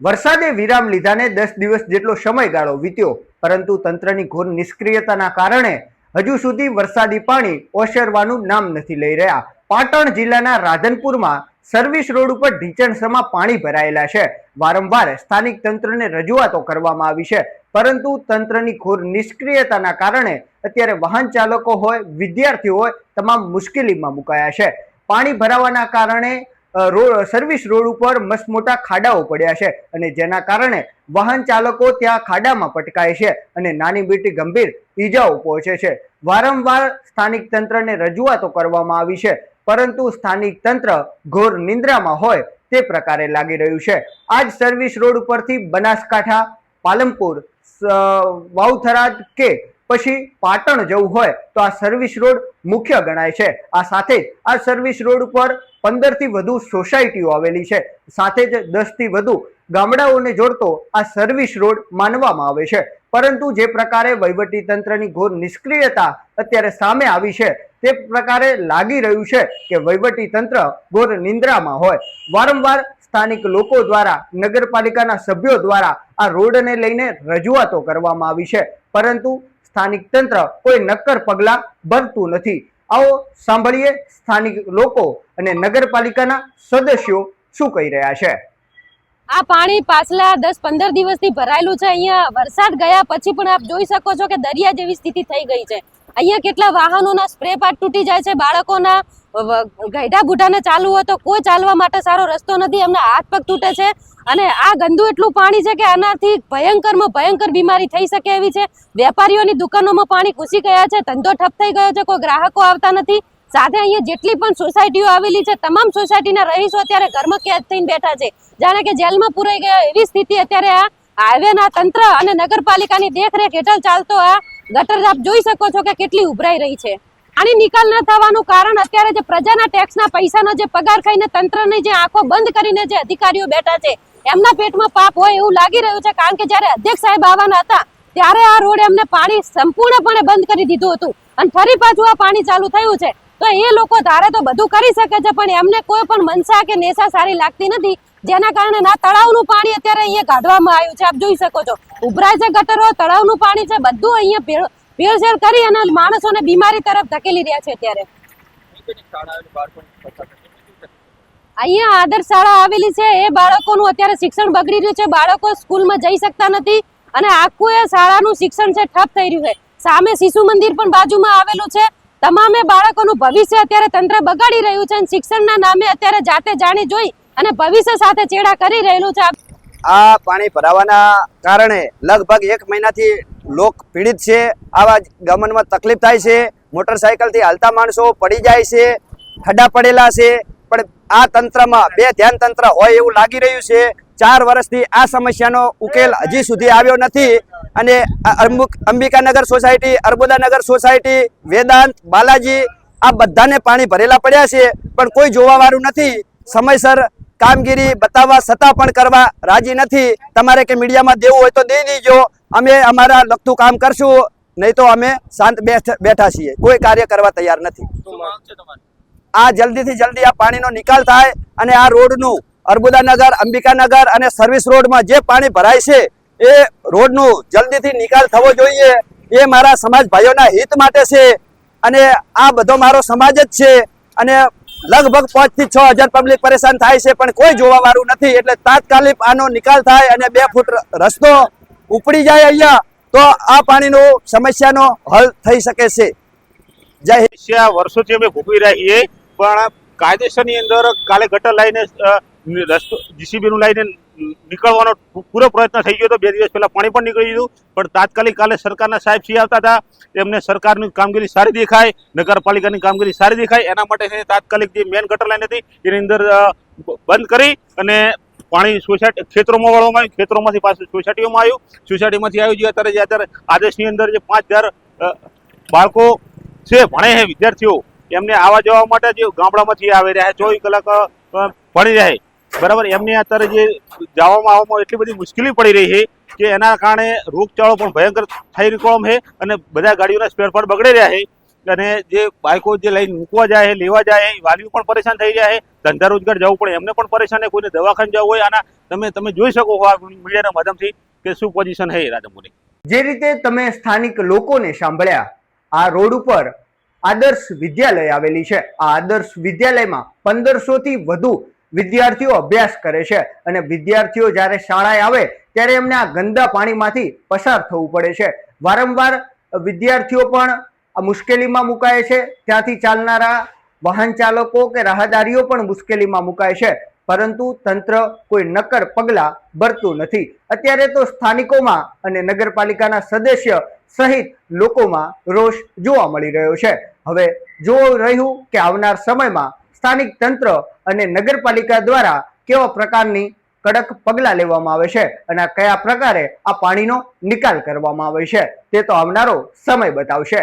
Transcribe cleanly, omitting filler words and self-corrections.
વરસાદે વિરામ લીધાને 10 દિવસ જેટલો સમયગાળો વીત્યો, પરંતુ તંત્રની ઘોર નિષ્ક્રિયતાના કારણે હજુ સુધી વરસાદી પાણી ઓસરવાનું નામ નથી લઈ રહ્યા। પાટણ જિલ્લાના રાધનપુરમાં સર્વિસ રોડ ઉપર ઢીચણસમાં પાણી ભરાયેલા છે। વારંવાર સ્થાનિક તંત્રને રજૂઆતો કરવામાં આવી છે, પરંતુ તંત્રની ઘોર નિષ્ક્રિયતાના કારણે અત્યારે વાહન ચાલકો હોય, વિદ્યાર્થીઓ હોય, તમામ મુશ્કેલીમાં મુકાયા છે। પાણી ભરાવાના કારણે સર્વિસ રોડ ઉપર મસ્ત મોટા ખાડાઓ પડ્યા છે અને જેના કારણે વાહન ચાલકો ત્યાં ખાડામાં પટકાય છે અને નાની મોટી ગંભીર ઈજાઓ પહોંચે છે। વારંવાર સ્થાનિક તંત્રને રજૂઆતો કરવામાં આવી છે, પરંતુ સ્થાનિક તંત્ર ઘોર નિંદ્રામાં હોય તે પ્રકારે લાગી રહ્યું છે। આજ સર્વિસ રોડ ઉપરથી બનાસકાંઠા, પાલનપુર, વાવથરાદ કે પછી પાટણ જવું હોય તો આ સર્વિસ રોડ મુખ્ય ગણાય છે। આ સાથે જ આ સર્વિસ રોડ ઉપર 15 થી વધુ સોસાયટીઓ આવેલી છે, સાથે જ 10 થી વધુ ગામડાઓને જોડતો આ સર્વિસ રોડ માનવામાં આવે છે। પરંતુ જે પ્રકારે વહીવટી તંત્રની ઘોર નિષ્ક્રિયતા અત્યારે સામે આવી છે, તે પ્રકારે લાગી રહ્યું છે કે વહીવટી તંત્ર ઘોર નિંદ્રામાં હોય। વારંવાર સ્થાનિક લોકો દ્વારા, નગરપાલિકાના સભ્યો દ્વારા આ રોડને લઈને રજૂઆતો કરવામાં આવી છે, પરંતુ સ્થાનિક તંત્ર કોઈ નક્કર પગલાં ભરતું નથી। આવો સાંભળીએ સ્થાનિક લોકો અને નગરપાલિકાના સદસ્યો શું કહી રહ્યા છે। આ પાણી પાછલા 10-15 દિવસથી ભરાયેલું છે। અહીંયા વરસાદ ગયા પછી પણ આપ જોઈ શકો છો કે દરિયા જેવી સ્થિતિ થઈ ગઈ છે। અહીંયા કેટલા વાહનોના સ્પ્રે પાર્ટ તૂટી જાય છે, બાળકોના ગઈઢા બુઢાને ચાલવું હોય તો કોઈ ચાલવા માટે સારો રસ્તો નથી, એમના હાથ પગ તૂટે છે અને આ ગંદુ એટલું પાણી છે કે આનાથી ભયંકરમાં ભયંકર બીમારી થઈ શકે એવી છે। વેપારીઓની દુકાનોમાં પાણી ઘૂસી ગયા છે, ધંધો ઠપ થઈ ગયો છે, કોઈ ગ્રાહકો આવતા નથી। સાથે અહીંયા જેટલી પણ સોસાયટીઓ આવેલી છે, તમામ સોસાયટીના રહીશો અત્યારે ઘરમાં કેદ થઈને બેઠા છે, જાણે કે જેલમાં પુરાઈ ગયા એવી સ્થિતિ અત્યારે આ હાઈવેના તંત્ર અને નગરપાલિકાની દેખરેખ હેઠળ ચાલતો આ ગટર આપ જોઈ શકો છો કે કેટલી ઉભરાઈ રહી છે। આની નિકાલ ન થવાનું કારણ અત્યારે જે પ્રજાના ટેક્સના પૈસાનો જે પગાર ખાઈને તંત્રની જે આંખો બંધ કરીને જે અધિકારીઓ બેઠા છે, એમના પેટમાં પાપ હોય એવું લાગી રહ્યું છે। કારણ કે જ્યારે અધ્યક્ષ સાહેબ આવવાના હતા ત્યારે આ રોડ એમને પાણી સંપૂર્ણપણે બંધ કરી દીધું હતું અને ફરી પાછું આ પાણી ચાલુ થયું છે। તો એ લોકો ધારે તો બધું કરી શકે છે, પણ એમને કોઈ પણ મનસા કે નેસા સારી લાગતી નથી, જેના કારણે ના તળાવનું પાણી અત્યારે અહીંયા કાઢવામાં આવ્યું છે। આપ જોઈ શકો છો ઉભરાય છે ગટરો, તળાવનું પાણી છે, બધું અહીંયા ભેળસેળ કરી અને માણસોને બીમારી તરફ ધકેલી રહ્યા છે। અત્યારે અહીંયા આદર્શ શાળા આવેલી છે, એ બાળકોનું અત્યારે શિક્ષણ બગડી રહ્યું છે, બાળકો સ્કૂલમાં જઈ શકતા નથી અને આખું એ શાળાનું શિક્ષણ છે ઠપ થઈ રહ્યું છે। સામે શિશુ મંદિર પણ બાજુમાં આવેલું છે। તમામે બાળકોનું ભવિષ્ય અત્યારે તંત્ર બગાડી રહ્યું છે અને શિક્ષણના નામે અત્યારે જાતે જાણી જોઈ અને ભવિષ્ય સાથે ચેડા કરી રહેલું છે। આ પાણી ભરાવાના કારણે લગભગ 1 મહિનાથી લોક પીડિત છે। આવા ગમનમાં તકલીફ થાય છે, મોટરસાયકલથી હાલતા માણસો પડી જાય છે, ખડા પડેલા છે, પણ આ તંત્રમાં બે ધ્યાન તંત્ર હોય એવું લાગી રહ્યું છે। 4 વર્ષથી આ સમસ્યાનો ઉકેલ હજી સુધી આવ્યો નથી અને અંબિકાનગર સોસાયટી, અર્બુદાનગર સોસાયટી, વેદાંત, બાલાજી આ બધાને પાણી ભરેલા પડ્યા છે, પણ કોઈ જોવા વાળું નથી। સમયસર કામગીરી બતાવવા છતાં પણ કરવા રાજી નથી। તમારે કે મીડિયામાં દેવું હોય તો દઈ દીજો, અમે અમારા લગતું કામ કરશું, નહીં તો અમે શાંત બેઠા છીએ, કોઈ કાર્ય કરવા તૈયાર નથી। આ જલ્દીથી જલ્દી આ પાણીનો નિકાલ થાય અને આ રોડનું અર્બુદાનગર, અંબિકાનગર અને સર્વિસ રોડમાં જે પાણી ભરાય છે એ રોડનું જલ્દીથી નિકાલ થવો જોઈએ। એ મારા સમાજ ભાઈઓના હિત માટે છે અને આ બધો મારો સમાજ જ છે અને લગભગ 5 થી 6 હજાર પબ્લિક પરેશાન થાય છે, પણ કોઈ જોવા વાળું નથી। એટલે તાત્કાલિક આનો નિકાલ થાય અને 2 ફૂટ રસ્તો ઉપડી જાય અહીંયા, તો આ પાણીનો સમસ્યાનો હલ થઈ શકે છે। જય હિન્દ। વર્ષોથી અમે ભોગવી રહીએ, પણ કાયદેસરની અંદર કાલે ગટર લાઈને રસ્તો જીસીબીનું લાઈને નીકળવાનો પૂરો પ્રયત્ન થઈ ગયો હતો। 2 દિવસ પહેલા પાણી પણ નીકળી ગયું, પણ તાત્કાલિક કાલે સરકારના સાહેબ શ્રી આવતા હતા, એમને સરકારની કામગીરી સારી દેખાય, નગરપાલિકાની કામગીરી સારી દેખાય, એના માટે તાત્કાલિક જે મેન ગટર લાઈન હતી એની અંદર બંધ કરી અને પાણી સોસાયટી ખેતરોમાં વાળવામાં આવ્યું, ખેતરોમાંથી પાછું સોસાયટીઓમાં આવ્યું, સોસાયટીમાંથી આવ્યું જે અત્યારે આદેશની અંદર જે 5000 બાળકો છે ભણે છે, વિદ્યાર્થીઓ, એમને આવવા જવા માટે જે ગામડામાંથી આવી રહ્યા 24 કલાક ભણી રહે, બરાબર, એમને અત્યારે જે જવામાં આવવામાં એટલી બધી મુશ્કેલી પડી રહી છે કે એના કારણે રોગચાળો પણ ભયંકર થઈ રહ્યો છે અને બધા ગાડીઓના સ્પેર પાર્ટ બગડી રહ્યા છે। અને જે બાઈકો જે લઈને મૂકવા જાય લેવા જાય વાલીઓ પણ પરેશાન થઈ જાય ધંધા રોજગાર જવું પડે એમને પણ પરેશાન કોઈને દવાખાને જવું હોય આના તમે જોઈ શકો આ મીડિયાના માધ્યમથી કે શું પોઝિશન છે રાધનપુરની. જે રીતે તમે સ્થાનિક લોકોને સાંભળ્યા, આ રોડ ઉપર આદર્શ વિદ્યાલય આવેલી છે. આ આદર્શ વિદ્યાલયમાં 1500 થી વધુ વિદ્યાર્થીઓ અભ્યાસ કરે છે અને વિદ્યાર્થીઓ જ્યારે શાળાએ આવે ત્યારે એમને આ ગંદા પાણીમાંથી પસાર થવું પડે છે. વારંવાર વિદ્યાર્થીઓ પણ આ મુશ્કેલીમાં મુકાય છે, ત્યાંથી ચાલનારા વાહન ચાલકો કે રાહદારીઓ પણ મુશ્કેલીમાં મુકાય છે, પરંતુ તંત્ર કોઈ નક્કર પગલાં ભરતું નથી. અત્યારે તો સ્થાનિકોમાં અને નગરપાલિકાના સદસ્ય સહિત લોકોમાં રોષ જોવા મળી રહ્યો છે. હવે જોવું રહ્યું કે આવનાર સમયમાં સ્થાનિક તંત્ર અને નગરપાલિકા દ્વારા કેવા પ્રકારની કડક પગલાં લેવામાં આવે છે અને કયા પ્રકારે આ પાણીનો નિકાલ કરવામાં આવે છે તે તો આવનારો સમય બતાવશે.